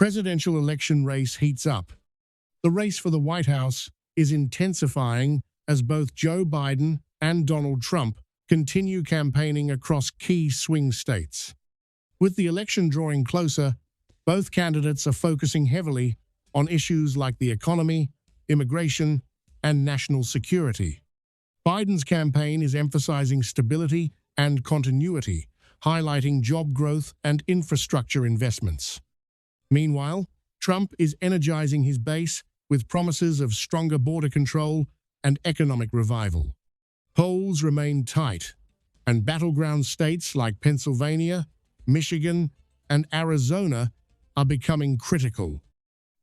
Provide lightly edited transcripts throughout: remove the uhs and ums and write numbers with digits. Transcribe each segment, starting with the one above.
Presidential election race heats up. The race for the White House is intensifying as both Joe Biden and Donald Trump continue campaigning across key swing states. With the election drawing closer, both candidates are focusing heavily on issues like the economy, immigration, and national security. Biden's campaign is emphasizing stability and continuity, highlighting job growth and infrastructure investments. Meanwhile, Trump is energizing his base with promises of stronger border control and economic revival. Polls remain tight, and battleground states like Pennsylvania, Michigan, and Arizona are becoming critical.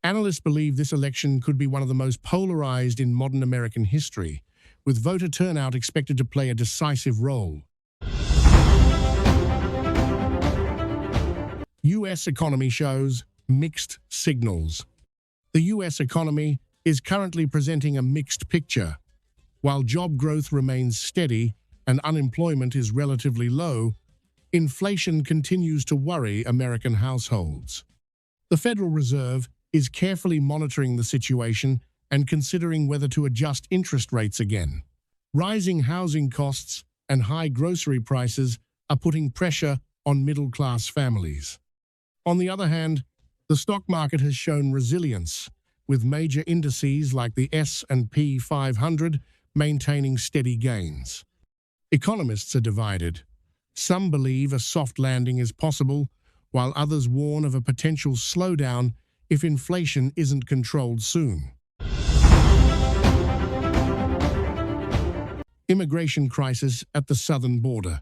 Analysts believe this election could be one of the most polarized in modern American history, with voter turnout expected to play a decisive role. U.S. economy shows mixed signals. The U.S. economy is currently presenting a mixed picture. While job growth remains steady and unemployment is relatively low, inflation continues to worry American households. The Federal Reserve is carefully monitoring the situation and considering whether to adjust interest rates again. Rising housing costs and high grocery prices are putting pressure on middle-class families. On the other hand, the stock market has shown resilience, with major indices like the S&P 500 maintaining steady gains. Economists are divided. Some believe a soft landing is possible, while others warn of a potential slowdown if inflation isn't controlled soon. Immigration crisis at the southern border.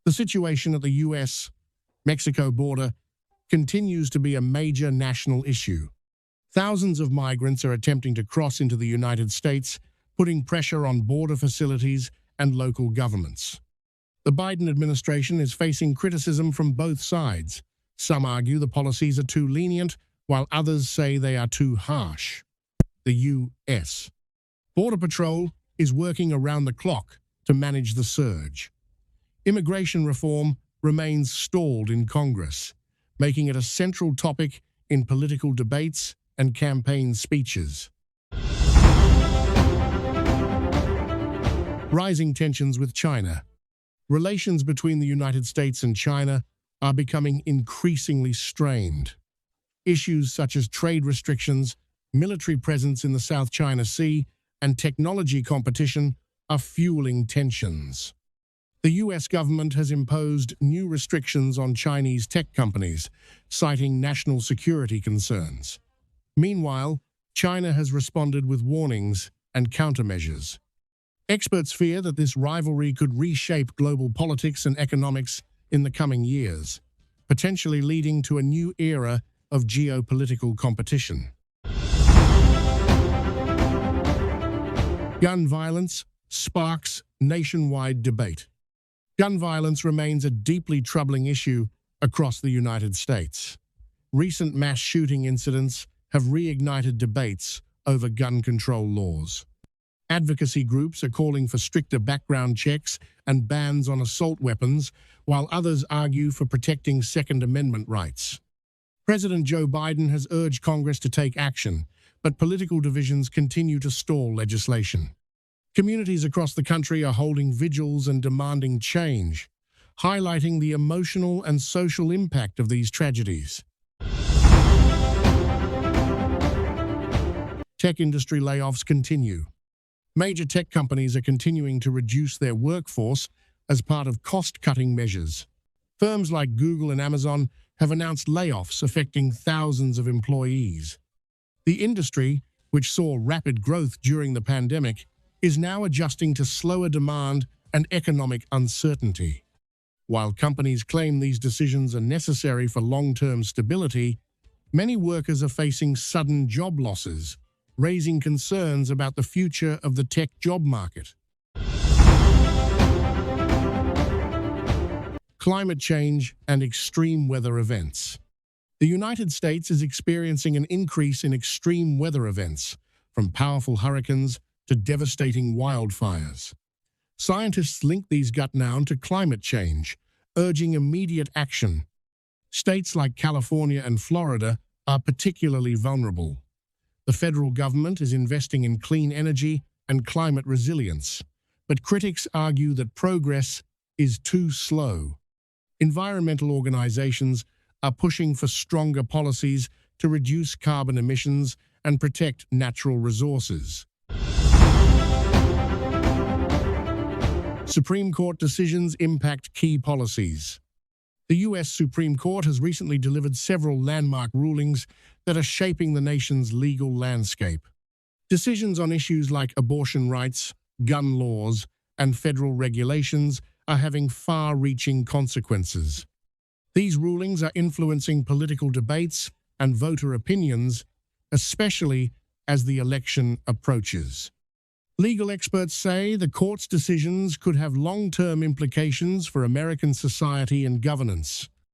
The situation at the U.S.-Mexico border continues to be a major national issue. Thousands of migrants are attempting to cross into the United States, putting pressure on border facilities and local governments. The Biden administration is facing criticism from both sides. Some argue the policies are too lenient, while others say they are too harsh. The U.S. Border Patrol is working around the clock to manage the surge. Immigration reform remains stalled in Congress, making it a central topic in political debates and campaign speeches. Rising tensions with China. Relations between the United States and China are becoming increasingly strained. Issues such as trade restrictions, military presence in the South China Sea, and technology competition are fueling tensions. The U.S. government has imposed new restrictions on Chinese tech companies, citing national security concerns. Meanwhile, China has responded with warnings and countermeasures. Experts fear that this rivalry could reshape global politics and economics in the coming years, potentially leading to a new era of geopolitical competition. Gun violence sparks nationwide debate. Gun violence remains a deeply troubling issue across the United States. Recent mass shooting incidents have reignited debates over gun control laws. Advocacy groups are calling for stricter background checks and bans on assault weapons, while others argue for protecting Second Amendment rights. President Joe Biden has urged Congress to take action, but political divisions continue to stall legislation. Communities across the country are holding vigils and demanding change, highlighting the emotional and social impact of these tragedies. Tech industry layoffs continue. Major tech companies are continuing to reduce their workforce as part of cost-cutting measures. Firms like Google and Amazon have announced layoffs affecting thousands of employees. The industry, which saw rapid growth during the pandemic, is now adjusting to slower demand and economic uncertainty. While companies claim these decisions are necessary for long-term stability, many workers are facing sudden job losses, raising concerns about the future of the tech job market. Climate change and extreme weather events. The United States is experiencing an increase in extreme weather events, from powerful hurricanes to devastating wildfires. Scientists link these gutnown to climate change, urging immediate action. States like California and Florida are particularly vulnerable. The federal government is investing in clean energy and climate resilience, but critics argue that progress is too slow. Environmental organizations are pushing for stronger policies to reduce carbon emissions and protect natural resources. Supreme Court decisions impact key policies. The U.S. Supreme Court has recently delivered several landmark rulings that are shaping the nation's legal landscape. Decisions on issues like abortion rights, gun laws, and federal regulations are having far-reaching consequences. These rulings are influencing political debates and voter opinions, especially as the election approaches. Legal experts say the court's decisions could have long-term implications for American society and governance.